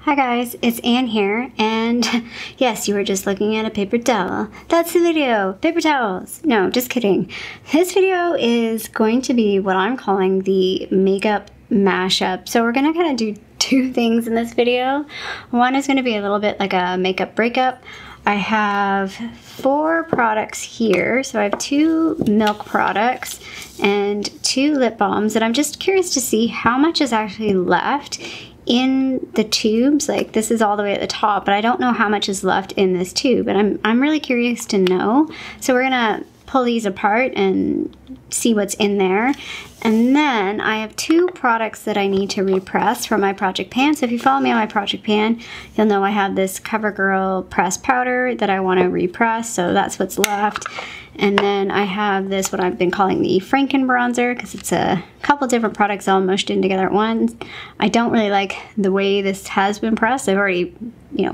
Hi guys, it's Anne here, and yes, you were just looking at a paper towel. That's the video! Paper towels! No, just kidding. This video is going to be what I'm calling the makeup mashup. So we're gonna kind of do two things in this video. One is gonna be a little bit like a makeup breakup. I have 4 products here. So I have 2 milk products and 2 lip balms, and I'm just curious to see how much is actually left in the tubes. Like, this is all the way at the top, but I don't know how much is left in this tube, and I'm really curious to know. So we're gonna pull these apart and see what's in there. And then I have 2 products that I need to repress from my project pan. So if you follow me on my project pan, you'll know I have this CoverGirl pressed powder that I want to repress, so that's what's left. And then I have this, what I've been calling the Franken Bronzer, because it's a couple different products all mushed in together at once. I don't really like the way this has been pressed. I've already,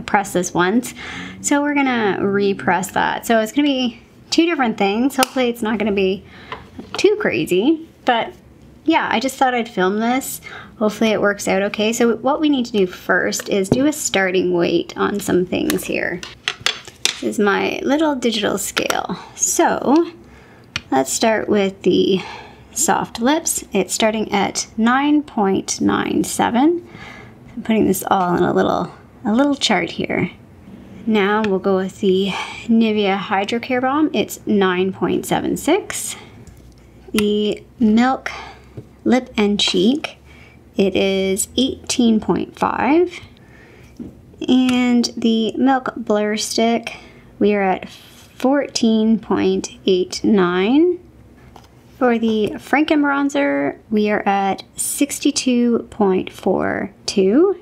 pressed this once. So we're gonna repress that. So it's gonna be 2 different things. Hopefully it's not gonna be too crazy, but yeah, I just thought I'd film this. Hopefully it works out okay. So what we need to do first is do a starting weight on some things here. This is my little digital scale. So let's start with the soft lips. It's starting at 9.97. I'm putting this all in a little chart here. Now we'll go with the Nivea Hydro Care Balm. It's 9.76. The Milk Lip and Cheek, it is 18.5. And the Milk Blur Stick, we are at 14.89. For the Franken Bronzer, we are at 62.42.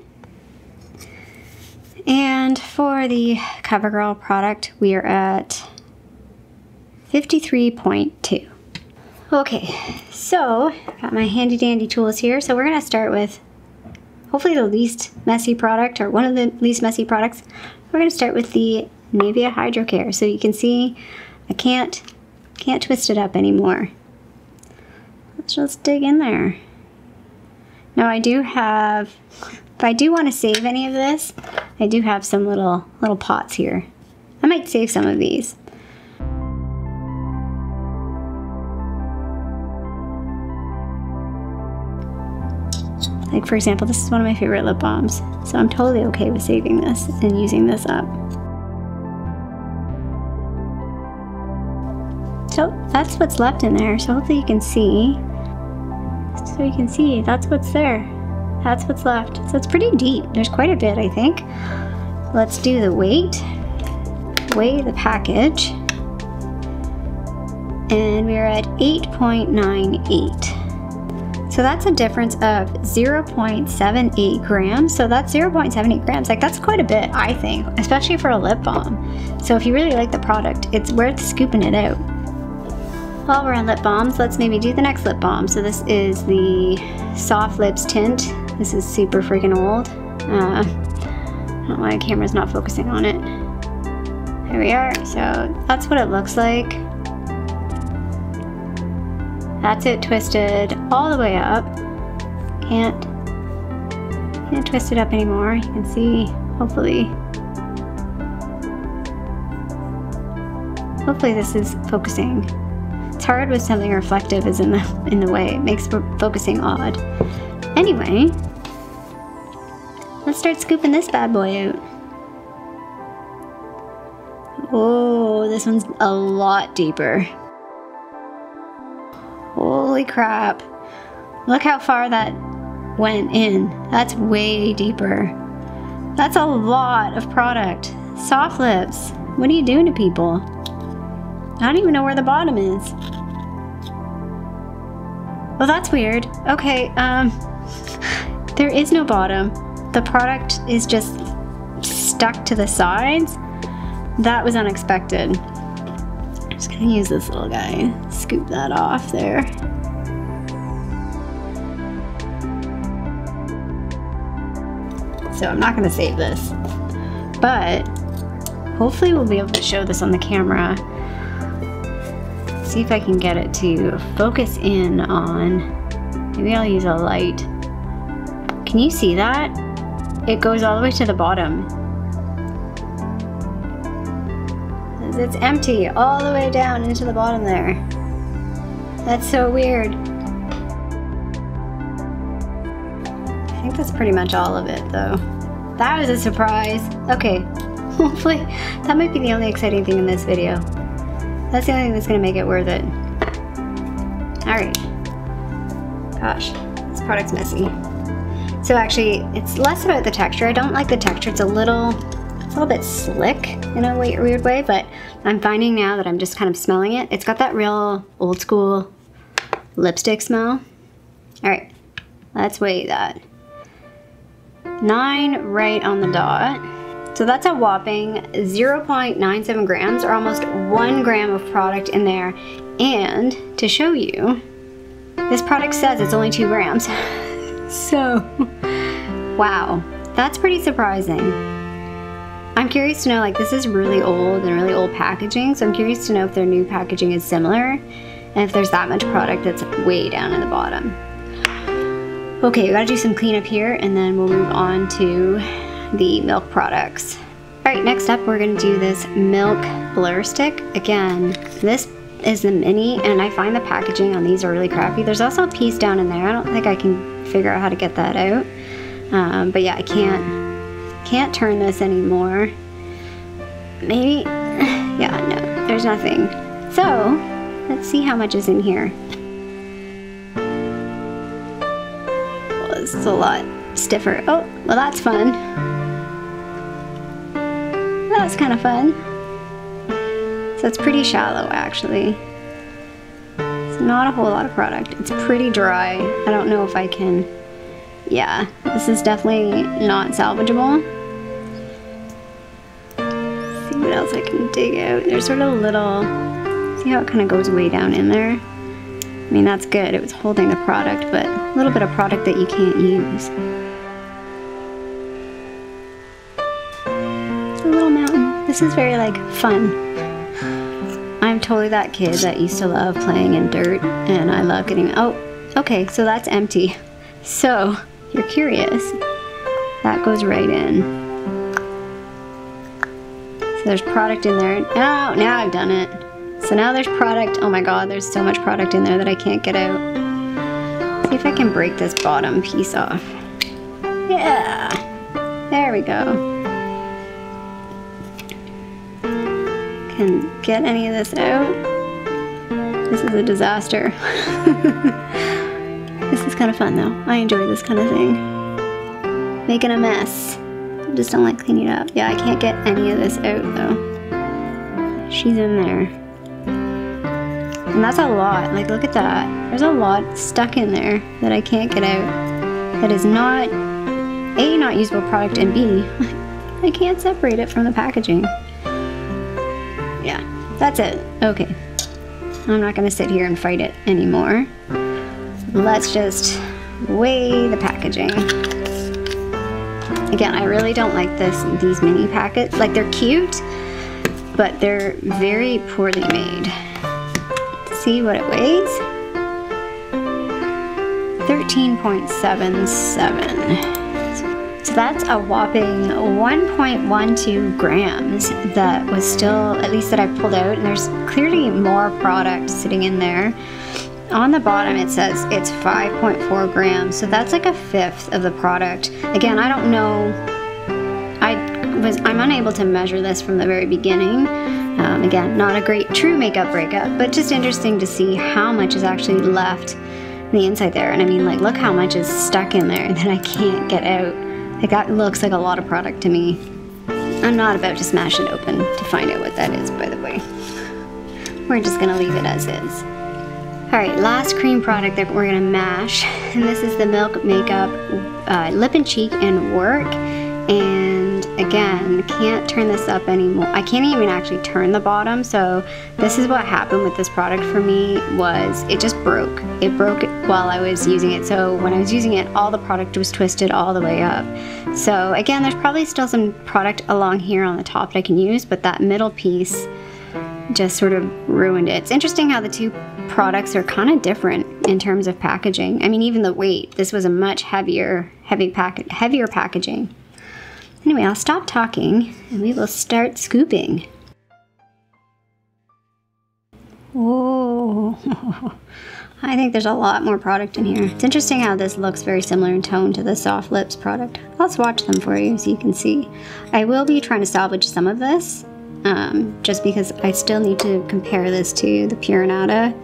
And for the CoverGirl product, we are at 53.2. Okay, so got my handy dandy tools here. So we're gonna start with hopefully the least messy product, or one of the least messy products. We're gonna start with the Nivea Hydro Care. So you can see I can't twist it up anymore. Let's just dig in there. Now I do have, if I do want to save any of this, I do have some little pots here. I might save some of these. Like, for example, this is one of my favorite lip balms, so I'm totally okay with saving this and using this up. So that's what's left in there, so hopefully you can see. So you can see, that's what's there. That's what's left. So it's pretty deep. There's quite a bit, I think. Let's do the weight. Weigh the package. And we're at 8.98. So that's a difference of 0.78 grams. So that's 0.78 grams. Like, that's quite a bit, I think, especially for a lip balm. So if you really like the product, it's worth scooping it out. While we're on lip balms, let's maybe do the next lip balm. So this is the Soft Lips Tint. This is super freaking old. I don't know why the camera's not focusing on it. There we are. So that's what it looks like. That's it twisted all the way up. Can't twist it up anymore. You can see, hopefully this is focusing. It's hard with something reflective is in the way. It makes focusing odd. Anyway, let's start scooping this bad boy out. Oh, this one's a lot deeper. Holy crap. Look how far that went in. That's way deeper. That's a lot of product. Soft lips. What are you doing to people? I don't even know where the bottom is. Well, that's weird. Okay, there is no bottom. The product is just stuck to the sides. That was unexpected. I'm just gonna use this little guy. Scoop that off there. So I'm not gonna save this, but hopefully we'll be able to show this on the camera. See if I can get it to focus in on, maybe I'll use a light. Can you see that? it goes all the way to the bottom. It's empty all the way down into the bottom there. That's so weird. I think that's pretty much all of it though. That was a surprise. Okay, hopefully that might be the only exciting thing in this video. That's the only thing that's gonna make it worth it. Alright. Gosh, this product's messy. So actually, it's less about the texture. I don't like the texture. It's a little bit slick in a weird way, but I'm finding now that I'm just kind of smelling it. It's got that real old school lipstick smell. Alright, let's weigh that. 9 right on the dot. So that's a whopping 0.97 grams, or almost 1 gram of product in there. And to show you, this product says it's only 2 grams. So, wow, that's pretty surprising. I'm curious to know, like, this is really old and really old packaging, so I'm curious to know if their new packaging is similar, and if there's that much product that's way down in the bottom. Okay, we gotta do some cleanup here, and then we'll move on to the milk products. Alright, next up we're gonna do this milk blur stick. Again, this is the mini, and I find the packaging on these are really crappy. There's also a piece down in there. I don't think I can figure out how to get that out. But yeah, I can't turn this anymore. Maybe, yeah, no, there's nothing. So, let's see how much is in here. Well, this is a lot stiffer. Oh, well that's fun. That's kind of fun. So it's pretty shallow actually. It's not a whole lot of product. It's pretty dry. I don't know if I can, yeah, this is definitely not salvageable. Let's see what else I can dig out. There's sort of a little, see how it kind of goes way down in there? I mean, that's good. It was holding the product, but a little bit of product that you can't use. A little mountain. This is very like fun. I'm totally that kid that used to love playing in dirt, and I love getting, oh, okay, so that's empty. So, if you're curious, that goes right in. So there's product in there. Oh, now I've done it. So now there's product. Oh my god, there's so much product in there that I can't get out. See if I can break this bottom piece off. Yeah, there we go. Can get any of this out. This is a disaster. This is kind of fun though. I enjoy this kind of thing. Making a mess. I just don't like cleaning it up. Yeah, I can't get any of this out though. She's in there. And that's a lot. Like, look at that. There's a lot stuck in there that I can't get out. That is not, A, not usable product, and B, I can't separate it from the packaging. Yeah, that's it. Okay. I'm not gonna sit here and fight it anymore. Let's just weigh the packaging. Again, I really don't like these mini packets. Like, they're cute, but they're very poorly made. Let's see what it weighs. 13.77. So that's a whopping 1.12 grams that was still, at least that I pulled out, and there's clearly more product sitting in there. On the bottom it says it's 5.4 grams, so that's like a fifth of the product. Again, I don't know, I'm unable to measure this from the very beginning. Again, not a great true makeup breakup, but just interesting to see how much is actually left in the inside there. And I mean, like, look how much is stuck in there that I can't get out. Like, that looks like a lot of product to me. I'm not about to smash it open to find out what that is, by the way. We're just gonna leave it as is. Alright, last cream product that we're gonna mash, and this is the Milk Makeup Lip and Cheek and Work. And again, can't turn this up anymore. I can't even actually turn the bottom, so this is what happened with this product for me, was it just broke. It broke while I was using it, so when I was using it, all the product was twisted all the way up. So again, there's probably still some product along here on the top that I can use, but that middle piece just sort of ruined it. It's interesting how the two products are kind of different in terms of packaging. I mean, even the weight. This was a much heavier packaging. Anyway, I'll stop talking and we will start scooping. Whoa. I think there's a lot more product in here. It's interesting how this looks very similar in tone to the Soft Lips product. I'll swatch them for you so you can see. I will be trying to salvage some of this, just because I still need to compare this to the Pure Nata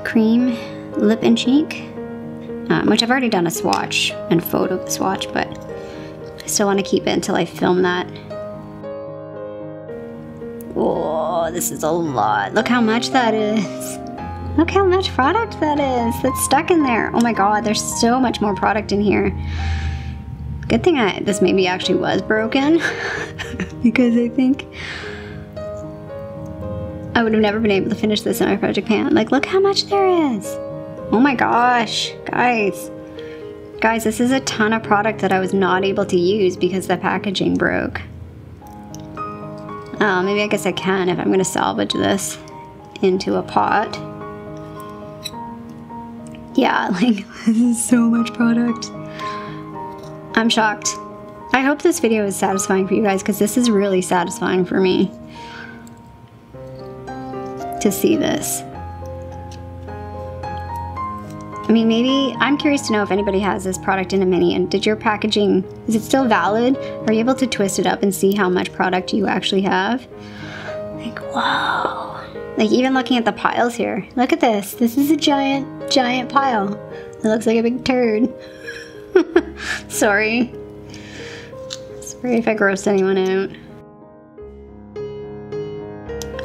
Cream Lip and Cheek, which I've already done a swatch and photo of the swatch, but I still want to keep it until I film that. Oh, this is a lot. Look how much that is. Look how much product that is that's stuck in there. Oh my god, there's so much more product in here. Good thing this maybe actually was broken because I think I would have never been able to finish this in my project pan. Like, look how much there is. Oh my gosh, guys. Guys, this is a ton of product that I was not able to use because the packaging broke. Oh, maybe I guess I can if I'm going to salvage this into a pot. Yeah, like, this is so much product. I'm shocked. I hope this video is satisfying for you guys because this is really satisfying for me to see this. I mean, maybe, I'm curious to know if anybody has this product in a mini, and did your packaging, is it still valid? Are you able to twist it up and see how much product you actually have? Like, whoa. Like, even looking at the piles here. Look at this. This is a giant, giant pile. It looks like a big turd. Sorry. Sorry if I grossed anyone out.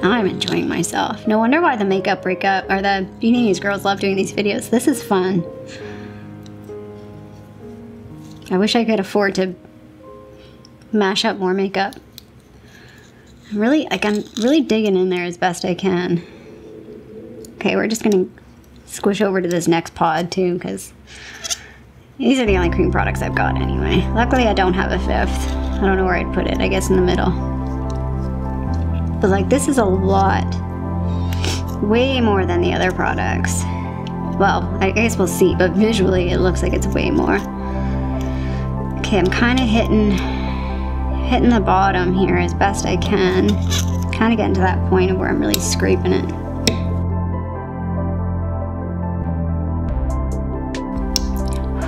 I'm enjoying myself. No wonder why the makeup breakup, or the Beauty News girls love doing these videos. This is fun. I wish I could afford to mash up more makeup. I'm really digging in there as best I can. Okay, we're just gonna squish over to this next pod too, because these are the only cream products I've got anyway. Luckily I don't have a fifth. I don't know where I'd put it. I guess in the middle. But like, this is a lot. Way more than the other products. Well, I guess we'll see, but visually it looks like it's way more. Okay, I'm kind of hitting the bottom here as best I can. Kind of getting to that point of where I'm really scraping it.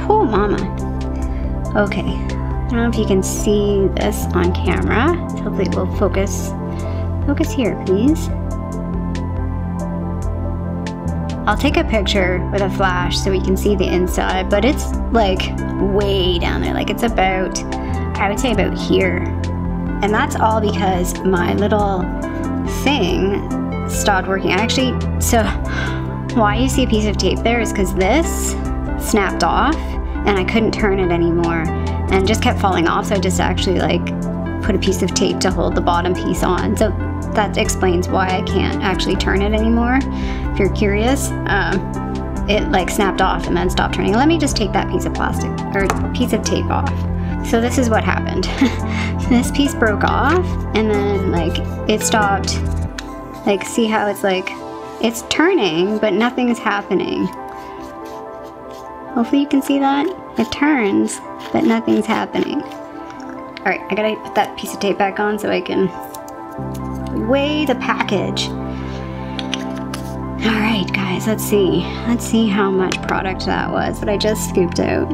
Oh, mama. Okay, I don't know if you can see this on camera. Hopefully it will focus. Focus here, please. I'll take a picture with a flash so we can see the inside, but it's like way down there. Like, it's about, I would say about here. And that's all because my little thing stopped working. So why you see a piece of tape there is because this snapped off and I couldn't turn it anymore and just kept falling off. So I just actually like put a piece of tape to hold the bottom piece on. So that explains why I can't actually turn it anymore. If you're curious, it like snapped off and then stopped turning. Let me just take that piece of plastic or piece of tape off. So this is what happened. This piece broke off and then like it stopped. Like, see how it's like, it's turning, but nothing's happening. Hopefully you can see that. It turns, but nothing's happening. All right, I gotta put that piece of tape back on so I can weigh the package. All right, guys, let's see. Let's see how much product that was that I just scooped out.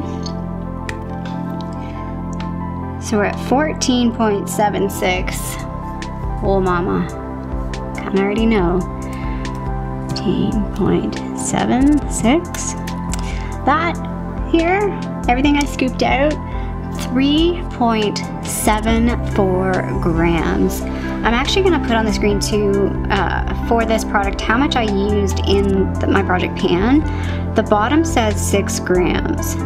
So we're at 14.76. Oh, mama. Kinda already know. 14.76. That here, everything I scooped out, 3.74 grams. I'm actually going to put on the screen too, for this product, how much I used in my project pan. The bottom says 6 grams.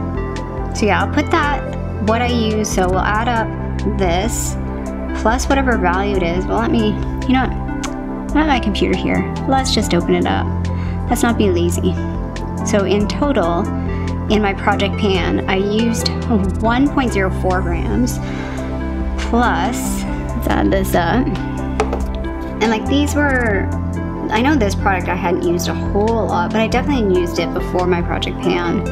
So yeah, I'll put that, what I use, so we'll add up this, plus whatever value it is. Well, let me, you know what, I have my computer here. Let's just open it up. Let's not be lazy. So in total, in my project pan, I used 1.04 grams, plus, let's add this up. And like these were, I know this product I hadn't used a whole lot, but I definitely used it before my project pan.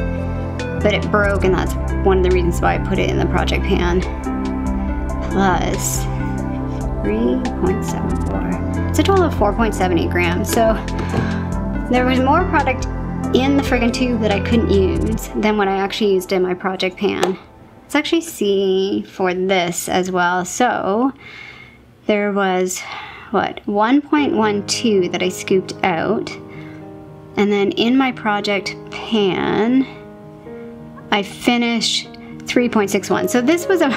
But it broke, and that's one of the reasons why I put it in the project pan. plus 3.74. It's a total of 4.78 grams. So there was more product in the friggin' tube that I couldn't use than what I actually used in my project pan. Let's actually see for this as well. So there was, what, 1.12 that I scooped out. And then in my project pan, I finished 3.61. So this was a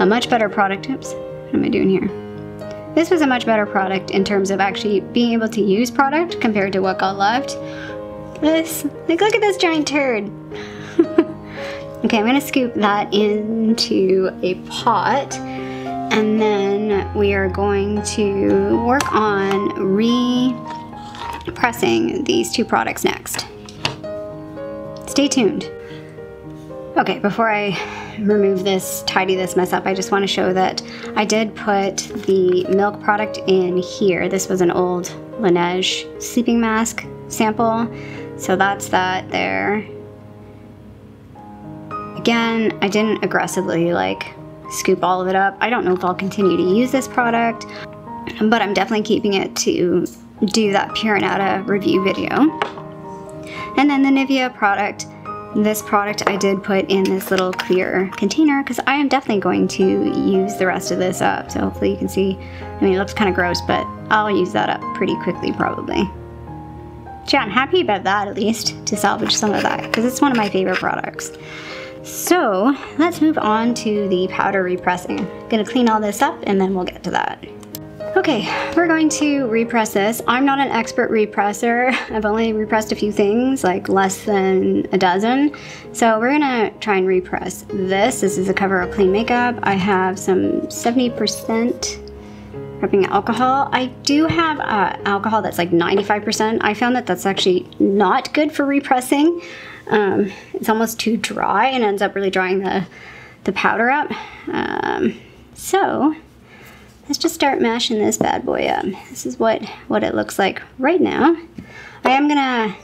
much better product. Oops, what am I doing here? This was a much better product in terms of actually being able to use product compared to what got left. This, like, look at this giant turd. Okay, I'm gonna scoop that into a pot, and then we are going to work on repressing these two products next. Stay tuned. Okay, before I remove this, tidy this mess up, I just want to show that I did put the milk product in here. This was an old Laneige sleeping mask sample, so that's that there. Again, I didn't aggressively like scoop all of it up. I don't know if I'll continue to use this product, but I'm definitely keeping it to do that Pure Nata review video. And then the Nivea product. This product I did put in this little clear container because I am definitely going to use the rest of this up. So hopefully you can see, I mean, it looks kind of gross, but I'll use that up pretty quickly probably. So yeah, I'm happy about that, at least, to salvage some of that because it's one of my favorite products. So let's move on to the powder repressing. I'm gonna clean all this up and then we'll get to that. Okay, we're going to repress this. I'm not an expert represser. I've only repressed a few things, like less than a dozen. So we're gonna try and repress this. This is a cover of clean makeup. I have some 70% prepping alcohol. I do have alcohol that's like 95%. I found that that's actually not good for repressing. It's almost too dry and ends up really drying the powder up. So let's just start mashing this bad boy up. This is what it looks like right now. I am gonna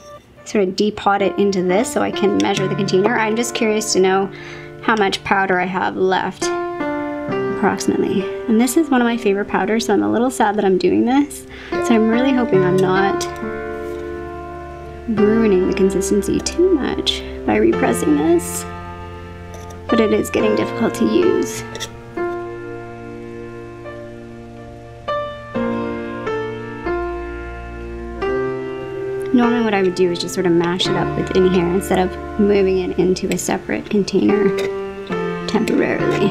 sort of depot it into this so I can measure the container. I'm just curious to know how much powder I have left, approximately. And this is one of my favorite powders, so I'm a little sad that I'm doing this. So I'm really hoping I'm not ruining the consistency too much by repressing this. But it is getting difficult to use. Normally what I would do is just sort of mash it up within here instead of moving it into a separate container temporarily.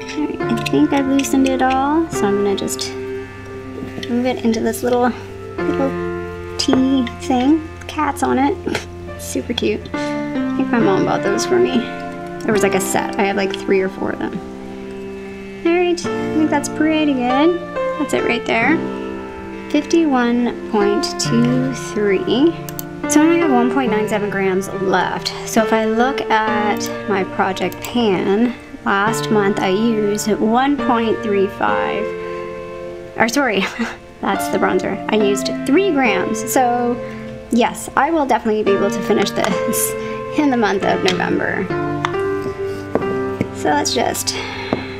Alright, I think I've loosened it all, so I'm gonna just move it into this little tea thing. Cats on it. Super cute. I think my mom bought those for me. There was like a set. I have like 3 or 4 of them. Alright, I think that's pretty good. That's it right there. 51.23. So I only have 1.97 grams left. So if I look at my project pan, last month I used 1.35. Or sorry, that's the bronzer. I used 3 grams. So yes, I will definitely be able to finish this in the month of November. So let's just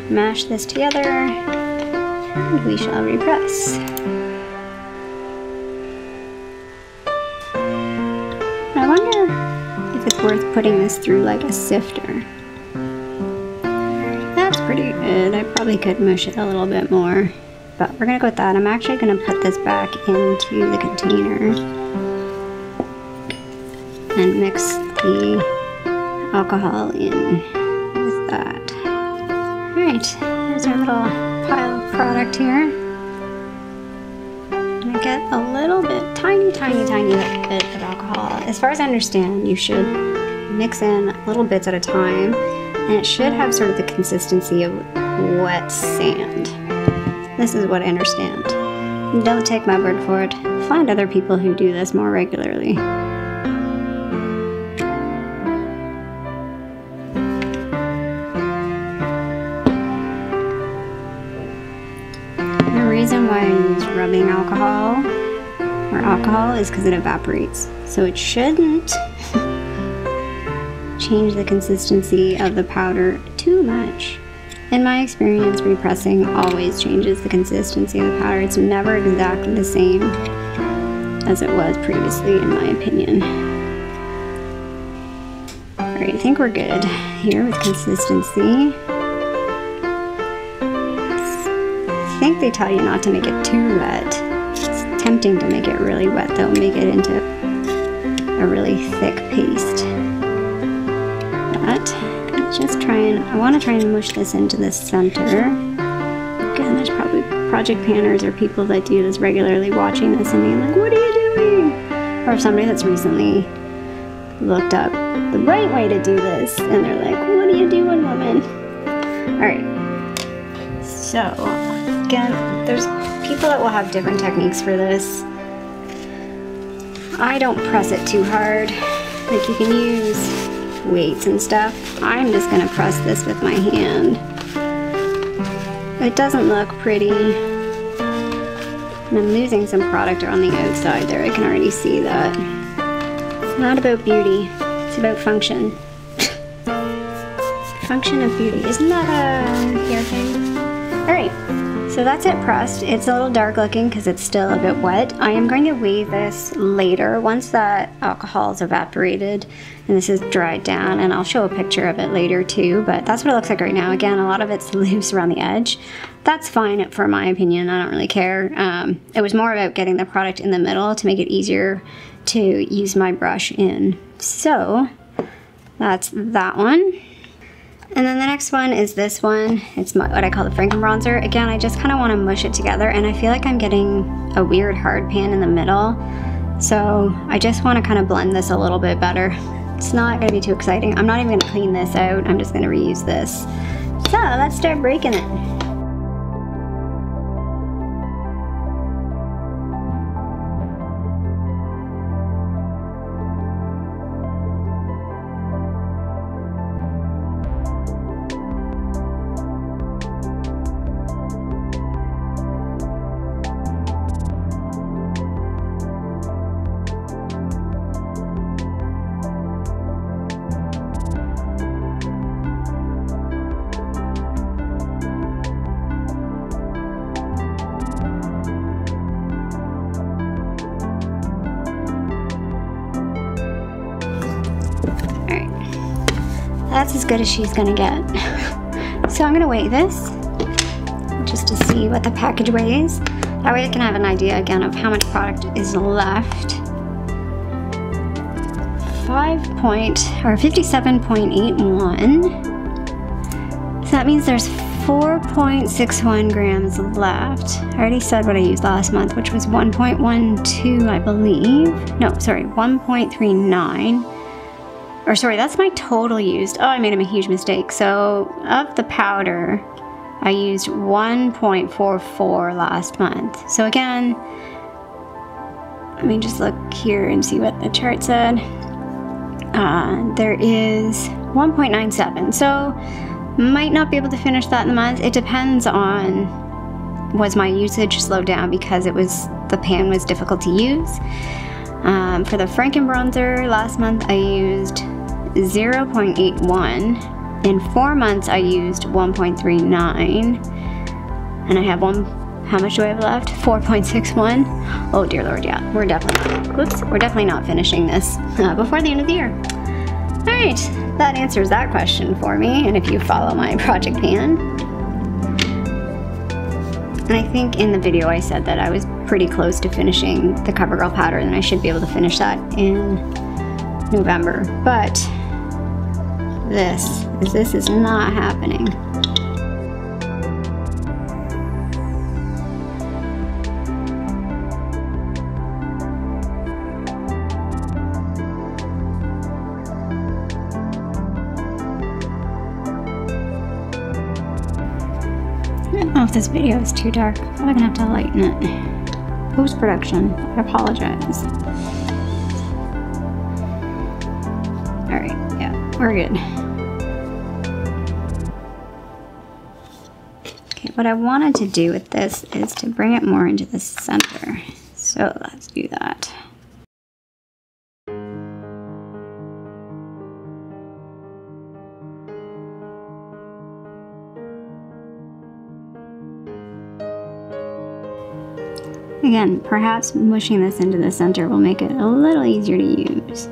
mash this together and we shall repress. I wonder if it's worth putting this through like a sifter. That's pretty good. I probably could mush it a little bit more, but we're gonna go with that. I'm actually gonna put this back into the container and mix the alcohol in with that. Alright, there's our little pile of product here. I'm gonna get a little bit, tiny bit of alcohol. As far as I understand, you should mix in little bits at a time, and it should have sort of the consistency of wet sand. This is what I understand. Don't take my word for it. Find other people who do this more regularly. The reason why I use rubbing alcohol or alcohol is because it evaporates. So it shouldn't change the consistency of the powder too much. In my experience, repressing always changes the consistency of the powder. It's never exactly the same as it was previously, in my opinion. Alright, I think we're good here with consistency. I think they tell you not to make it too wet. It's tempting to make it really wet though, make it into a really thick paste. But I want to try and mush this into the center. Again, there's probably project planners or people that do this regularly watching this and being like, what are you doing? Or if somebody that's recently looked up the right way to do this and they're like, what are you doing, woman? Alright, so again, there's people that will have different techniques for this. I don't press it too hard. Like, you can use weights and stuff. I'm just gonna press this with my hand. It doesn't look pretty. And I'm losing some product on the outside there. I can already see that. It's not about beauty. It's about function. Function of beauty. Isn't that a hair thing? Alright. So that's it pressed. It's a little dark looking because it's still a bit wet. I am going to weigh this later once that alcohol is evaporated and this is dried down, and I'll show a picture of it later too, but that's what it looks like right now. Again, a lot of it's loose around the edge. That's fine for my opinion. I don't really care. It was more about getting the product in the middle to make it easier to use my brush in. So that's that one. And then the next one is this one. It's what I call the Franken Bronzer. Again, I just kind of want to mush it together, and I feel like I'm getting a weird hard pan in the middle. So I just want to kind of blend this a little bit better. It's not going to be too exciting. I'm not even going to clean this out. I'm just going to reuse this. So let's start breaking it. That's as good as she's gonna get. So I'm gonna weigh this just to see what the package weighs. That way I can have an idea again of how much product is left. 57.81. So that means there's 4.61 grams left. I already said what I used last month, which was 1.12, I believe. No, sorry, 1.39. Or sorry, that's my total used. Oh, I made a huge mistake. So of the powder, I used 1.44 last month. So again, let me just look here and see what the chart said. There is 1.97. So might not be able to finish that in the month. It depends on, was my usage slowed down because the pan was difficult to use. For the Franken Bronzer last month I used 0.81. In 4 months I used 1.39, and I have how much do I have left? 4.61. Oh dear Lord, yeah, we're definitely not finishing this before the end of the year. Alright, that answers that question for me, and if you follow my project pan. And I think in the video I said that I was pretty close to finishing the CoverGirl powder, and I should be able to finish that in November, but this is not happening. I don't know if this video is too dark. I'm probably gonna have to lighten it. Post-production, I apologize. Alright, yeah, we're good. Okay, what I wanted to do with this is to bring it more into the center. So let's do that. Again, perhaps mushing this into the center will make it a little easier to use.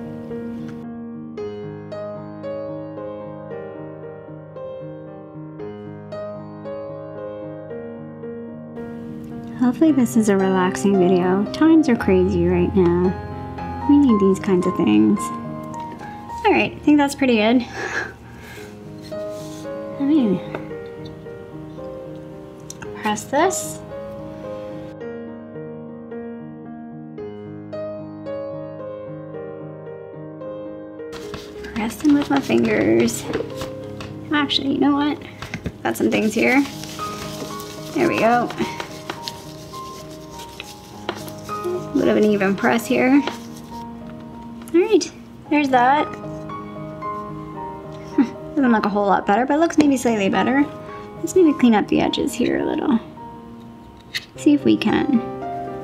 Hopefully this is a relaxing video. Times are crazy right now. We need these kinds of things. Alright, I think that's pretty good. Let me press this. Pressing with my fingers. Actually, you know what? Got some things here. There we go. A bit of an even press here. Alright, there's that. Doesn't look a whole lot better, but it looks maybe slightly better. Let's maybe clean up the edges here a little. See if we can.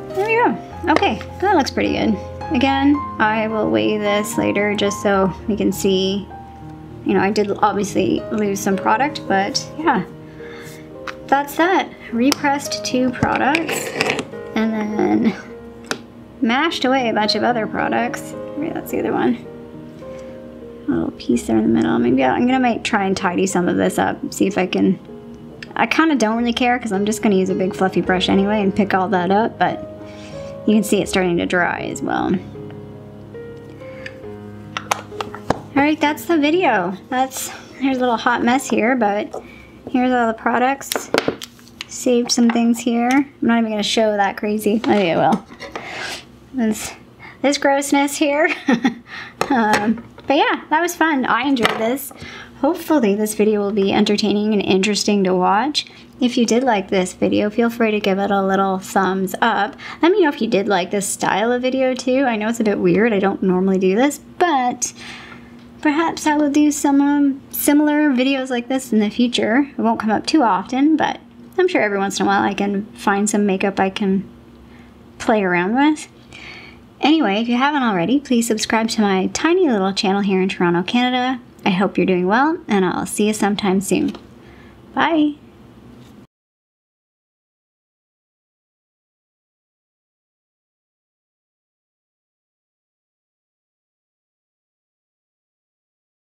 There we go. Okay, that looks pretty good. Again, I will weigh this later just so we can see. You know, I did obviously lose some product, but yeah. That's that. Repressed 2 products. And then mashed away a bunch of other products. Maybe that's the other one. A little piece there in the middle. Maybe I'm gonna try and tidy some of this up. See if I can. I kind of don't really care because I'm just gonna use a big fluffy brush anyway and pick all that up, but you can see it's starting to dry as well. Alright, that's the video. Here's a little hot mess here, but here's all the products. Saved some things here. I'm not even gonna show that crazy. Maybe I will. This grossness here. But yeah, that was fun. I enjoyed this. Hopefully this video will be entertaining and interesting to watch. If you did like this video, feel free to give it a little thumbs up. Let me know if you did like this style of video too. I know it's a bit weird. I don't normally do this, but perhaps I will do some similar videos like this in the future. It won't come up too often, but I'm sure every once in a while I can find some makeup I can play around with. Anyway, if you haven't already, please subscribe to my tiny little channel here in Toronto, Canada. I hope you're doing well, and I'll see you sometime soon. Bye!